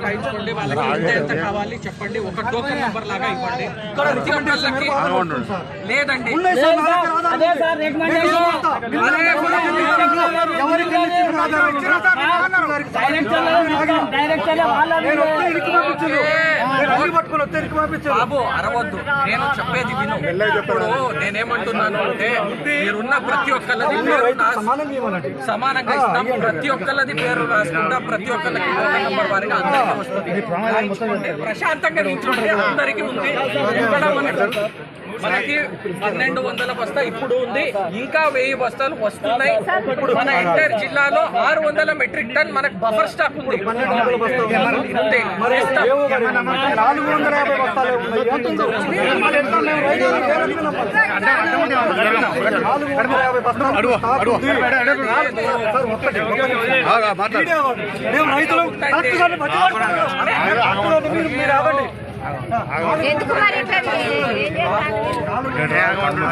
రాయించుకోండి. వాళ్ళకి ఎంత కావాలి చెప్పండి, ఒక టోకెన్ నెంబర్ లాగా ఇవ్వండి. లేదండి బాబు అరవద్దు, నేను చెప్పేది విను. ఇప్పుడు నేనేమంటున్నాను అంటే మీరున్న ప్రతి ఒక్కళ్ళది పేరు సమానంగా ఇస్తాం, ప్రతి ఒక్కళ్ళది పేరు రాసుకుంటాం, ప్రతి ఒక్కళ్ళకి నెంబర్ వారిగా అందరికీ వస్తుంది. ప్రశాంతంగా నిల్చుంటే అందరికీ ఉంది. ఇక్కడ మనకి 1200 బస్తా ఇప్పుడు ఉంది, ఇంకా 1000 బస్తాలు వస్తున్నాయి. మన ఎంటైర్ జిల్లాలో 600 మెట్రిక్ టన్ మనకు బఫర్ స్టాక్ ఉంది. ఎందుకు మరి